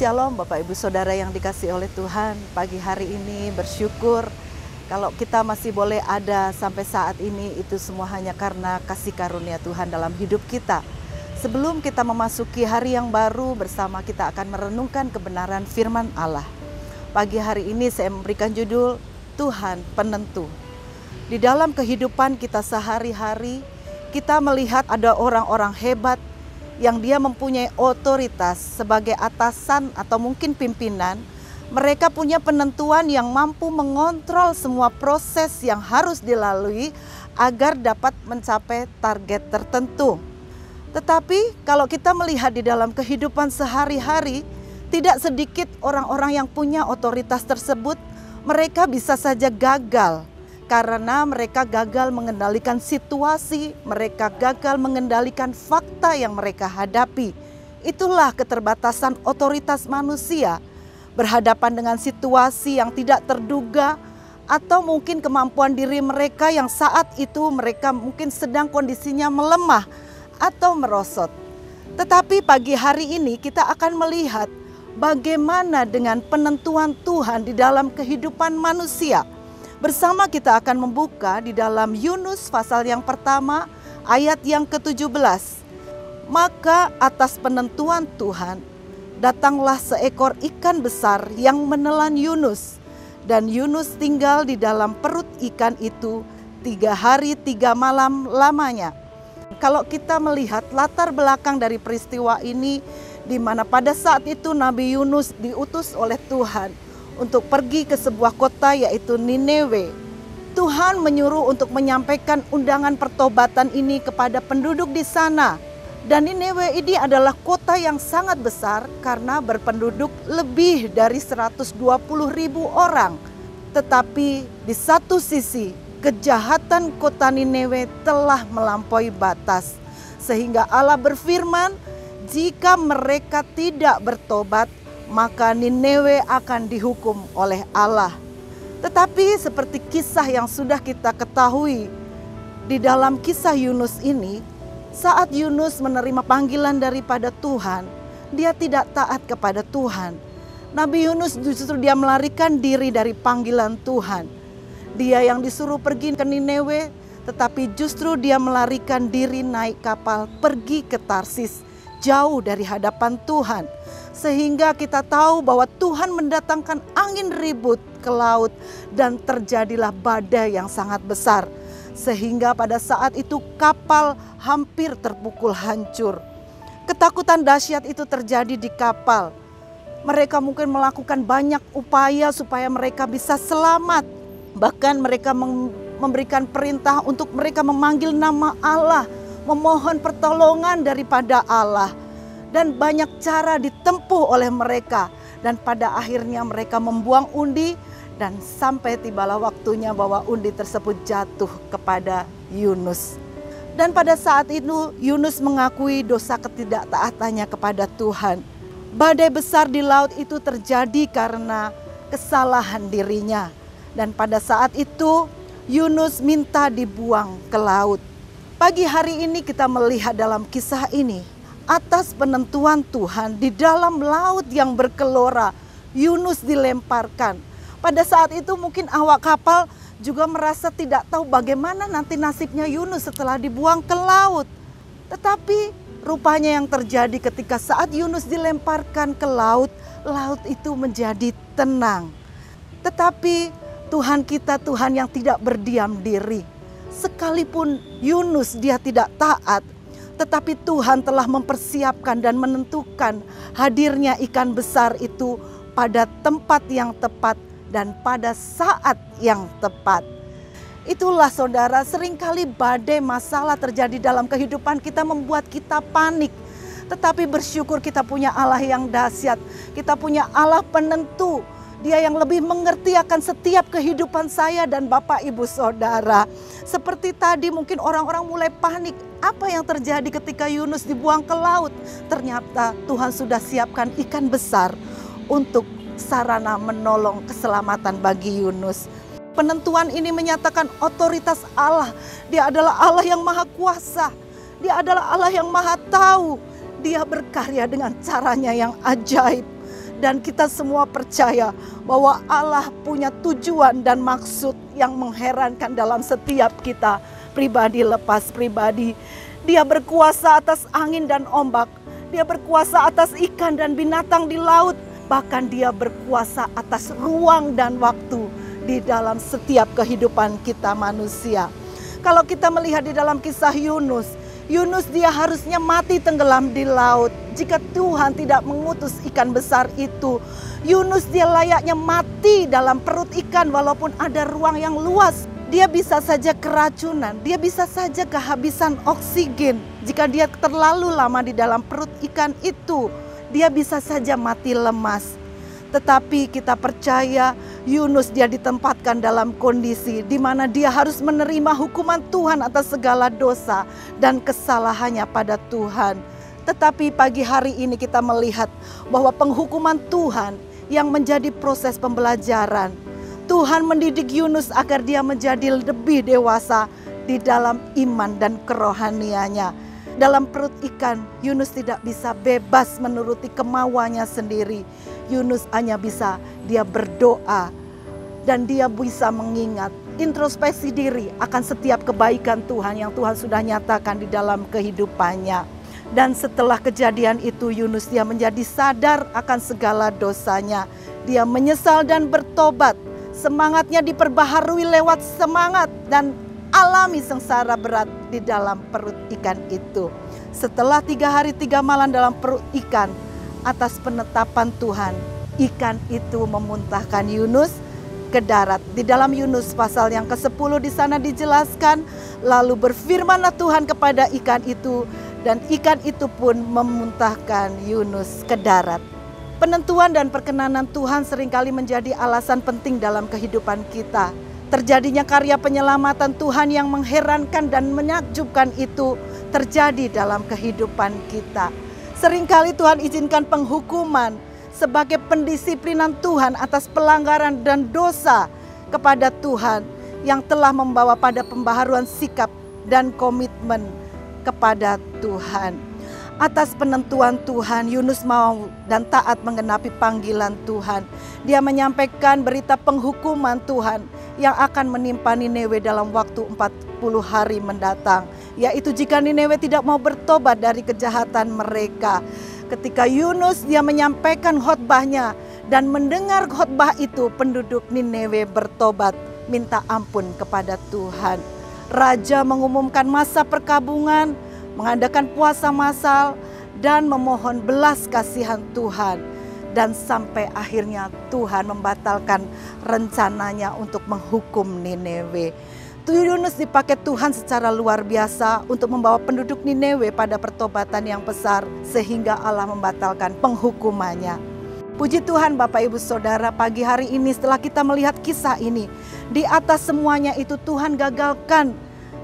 Shalom Bapak Ibu Saudara yang dikasihi oleh Tuhan. Pagi hari ini bersyukur kalau kita masih boleh ada sampai saat ini, itu semua hanya karena kasih karunia Tuhan dalam hidup kita. Sebelum kita memasuki hari yang baru bersama, kita akan merenungkan kebenaran firman Allah. Pagi hari ini saya memberikan judul Tuhan Penentu. Di dalam kehidupan kita sehari-hari, kita melihat ada orang-orang hebat yang dia mempunyai otoritas sebagai atasan atau mungkin pimpinan. Mereka punya penentuan yang mampu mengontrol semua proses yang harus dilalui agar dapat mencapai target tertentu. Tetapi kalau kita melihat di dalam kehidupan sehari-hari, tidak sedikit orang-orang yang punya otoritas tersebut, mereka bisa saja gagal. Karena mereka gagal mengendalikan situasi, mereka gagal mengendalikan fakta yang mereka hadapi. Itulah keterbatasan otoritas manusia, berhadapan dengan situasi yang tidak terduga, atau mungkin kemampuan diri mereka yang saat itu mereka mungkin sedang kondisinya melemah atau merosot. Tetapi pagi hari ini kita akan melihat bagaimana dengan penentuan Tuhan di dalam kehidupan manusia. Bersama kita akan membuka di dalam Yunus pasal yang pertama ayat yang ke-17. Maka atas penentuan Tuhan datanglah seekor ikan besar yang menelan Yunus. Dan Yunus tinggal di dalam perut ikan itu 3 hari 3 malam lamanya. Kalau kita melihat latar belakang dari peristiwa ini, di mana pada saat itu Nabi Yunus diutus oleh Tuhan untuk pergi ke sebuah kota yaitu Niniwe. Tuhan menyuruh untuk menyampaikan undangan pertobatan ini kepada penduduk di sana. Dan Niniwe ini adalah kota yang sangat besar karena berpenduduk lebih dari 120.000 orang. Tetapi di satu sisi kejahatan kota Niniwe telah melampaui batas. Sehingga Allah berfirman, jika mereka tidak bertobat, maka Niniwe akan dihukum oleh Allah. Tetapi seperti kisah yang sudah kita ketahui, di dalam kisah Yunus ini, saat Yunus menerima panggilan daripada Tuhan, dia tidak taat kepada Tuhan. Nabi Yunus justru dia melarikan diri dari panggilan Tuhan. Dia yang disuruh pergi ke Niniwe, tetapi justru dia melarikan diri naik kapal pergi ke Tarsis, jauh dari hadapan Tuhan. Sehingga kita tahu bahwa Tuhan mendatangkan angin ribut ke laut dan terjadilah badai yang sangat besar. Sehingga pada saat itu kapal hampir terpukul hancur. Ketakutan dahsyat itu terjadi di kapal. Mereka mungkin melakukan banyak upaya supaya mereka bisa selamat. Bahkan mereka memberikan perintah untuk mereka memanggil nama Allah, memohon pertolongan daripada Allah. Dan banyak cara ditempuh oleh mereka. Dan pada akhirnya mereka membuang undi. Dan sampai tibalah waktunya bahwa undi tersebut jatuh kepada Yunus. Dan pada saat itu Yunus mengakui dosa ketidaktaatannya kepada Tuhan. Badai besar di laut itu terjadi karena kesalahan dirinya. Dan pada saat itu Yunus minta dibuang ke laut. Pagi hari ini kita melihat dalam kisah ini, atas penentuan Tuhan di dalam laut yang berkelora, Yunus dilemparkan. Pada saat itu mungkin awak kapal juga merasa tidak tahu bagaimana nanti nasibnya Yunus setelah dibuang ke laut. Tetapi rupanya yang terjadi ketika saat Yunus dilemparkan ke laut, laut itu menjadi tenang. Tetapi Tuhan kita Tuhan yang tidak berdiam diri. Sekalipun Yunus dia tidak taat, tetapi Tuhan telah mempersiapkan dan menentukan hadirnya ikan besar itu pada tempat yang tepat dan pada saat yang tepat. Itulah saudara, seringkali badai masalah terjadi dalam kehidupan kita membuat kita panik. Tetapi bersyukur kita punya Allah yang dahsyat. Kita punya Allah penentu. Dia yang lebih mengerti akan setiap kehidupan saya dan Bapak Ibu Saudara. Seperti tadi mungkin orang-orang mulai panik. Apa yang terjadi ketika Yunus dibuang ke laut? Ternyata Tuhan sudah siapkan ikan besar untuk sarana menolong keselamatan bagi Yunus. Penentuan ini menyatakan otoritas Allah. Dia adalah Allah yang maha kuasa. Dia adalah Allah yang maha tahu. Dia berkarya dengan caranya yang ajaib. Dan kita semua percaya bahwa Allah punya tujuan dan maksud yang mengherankan dalam setiap kita, pribadi lepas pribadi. Dia berkuasa atas angin dan ombak. Dia berkuasa atas ikan dan binatang di laut. Bahkan dia berkuasa atas ruang dan waktu di dalam setiap kehidupan kita manusia. Kalau kita melihat di dalam kisah Yunus dia harusnya mati tenggelam di laut jika Tuhan tidak mengutus ikan besar itu. Yunus dia layaknya mati dalam perut ikan walaupun ada ruang yang luas. Dia bisa saja keracunan, dia bisa saja kehabisan oksigen. Jika dia terlalu lama di dalam perut ikan itu, dia bisa saja mati lemas. Tetapi kita percaya Yunus dia ditempatkan dalam kondisi di mana dia harus menerima hukuman Tuhan atas segala dosa dan kesalahannya pada Tuhan. Tetapi pagi hari ini kita melihat bahwa penghukuman Tuhan yang menjadi proses pembelajaran. Tuhan mendidik Yunus agar dia menjadi lebih dewasa di dalam iman dan kerohaniannya. Dalam perut ikan, Yunus tidak bisa bebas menuruti kemauannya sendiri. Yunus hanya bisa dia berdoa dan dia bisa mengingat introspeksi diri akan setiap kebaikan Tuhan yang Tuhan sudah nyatakan di dalam kehidupannya. Dan setelah kejadian itu Yunus dia menjadi sadar akan segala dosanya. Dia menyesal dan bertobat. Semangatnya diperbaharui lewat semangat dan alami sengsara berat di dalam perut ikan itu. Setelah 3 hari 3 malam dalam perut ikan, atas penetapan Tuhan, ikan itu memuntahkan Yunus ke darat. Di dalam Yunus pasal yang ke-10 di sana dijelaskan, lalu berfirmanlah Tuhan kepada ikan itu, dan ikan itu pun memuntahkan Yunus ke darat. Penentuan dan perkenanan Tuhan seringkali menjadi alasan penting dalam kehidupan kita. Terjadinya karya penyelamatan Tuhan yang mengherankan dan menakjubkan itu terjadi dalam kehidupan kita. Seringkali Tuhan izinkan penghukuman sebagai pendisiplinan Tuhan atas pelanggaran dan dosa kepada Tuhan yang telah membawa pada pembaharuan sikap dan komitmen kepada Tuhan. Atas penentuan Tuhan, Yunus mau dan taat menggenapi panggilan Tuhan. Dia menyampaikan berita penghukuman Tuhan yang akan menimpa Niniwe dalam waktu 40 hari mendatang. Yaitu jika Niniwe tidak mau bertobat dari kejahatan mereka. Ketika Yunus dia menyampaikan khotbahnya dan mendengar khotbah itu, penduduk Niniwe bertobat, minta ampun kepada Tuhan. Raja mengumumkan masa perkabungan, mengadakan puasa massal dan memohon belas kasihan Tuhan. Dan sampai akhirnya Tuhan membatalkan rencananya untuk menghukum Niniwe. Yunus dipakai Tuhan secara luar biasa untuk membawa penduduk Niniwe pada pertobatan yang besar sehingga Allah membatalkan penghukumannya. Puji Tuhan Bapak Ibu Saudara, pagi hari ini setelah kita melihat kisah ini, di atas semuanya itu Tuhan gagalkan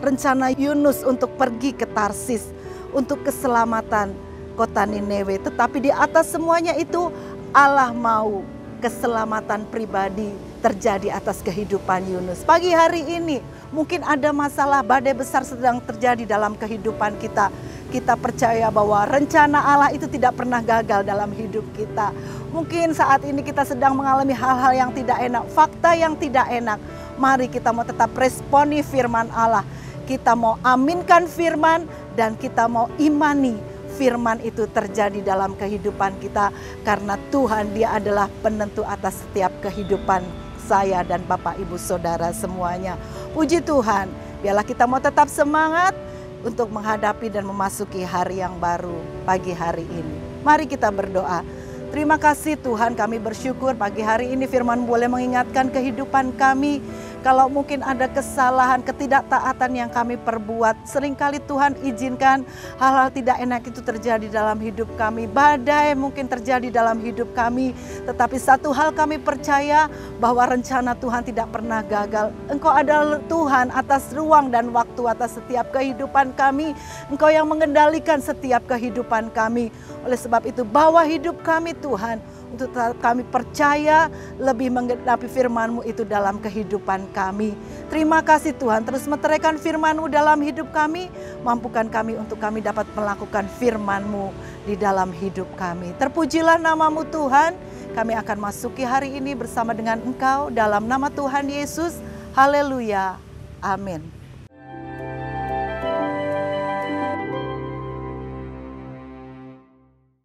rencana Yunus untuk pergi ke Tarsis untuk keselamatan kota Niniwe. Tetapi di atas semuanya itu Allah mau keselamatan pribadi terjadi atas kehidupan Yunus. Pagi hari ini mungkin ada masalah badai besar sedang terjadi dalam kehidupan kita. Kita percaya bahwa rencana Allah itu tidak pernah gagal dalam hidup kita. Mungkin saat ini kita sedang mengalami hal-hal yang tidak enak, fakta yang tidak enak. Mari kita mau tetap responi firman Allah. Kita mau aminkan firman dan kita mau imani firman itu terjadi dalam kehidupan kita. Karena Tuhan dia adalah penentu atas setiap kehidupan saya dan Bapak Ibu Saudara semuanya. Puji Tuhan, biarlah kita mau tetap semangat untuk menghadapi dan memasuki hari yang baru pagi hari ini. Mari kita berdoa. Terima kasih Tuhan, kami bersyukur pagi hari ini firman boleh mengingatkan kehidupan kami. Kalau mungkin ada kesalahan, ketidaktaatan yang kami perbuat, seringkali Tuhan izinkan hal-hal tidak enak itu terjadi dalam hidup kami. Badai mungkin terjadi dalam hidup kami, tetapi satu hal kami percaya bahwa rencana Tuhan tidak pernah gagal. Engkau adalah Tuhan atas ruang dan waktu atas setiap kehidupan kami. Engkau yang mengendalikan setiap kehidupan kami. Oleh sebab itu bawa hidup kami Tuhan, untuk kami percaya lebih menggenapi firman-Mu itu dalam kehidupan kami. Terima kasih Tuhan, terus meteraikan firman-Mu dalam hidup kami. Mampukan kami untuk kami dapat melakukan firman-Mu di dalam hidup kami. Terpujilah nama-Mu Tuhan. Kami akan masuki hari ini bersama dengan Engkau dalam nama Tuhan Yesus. Haleluya. Amin.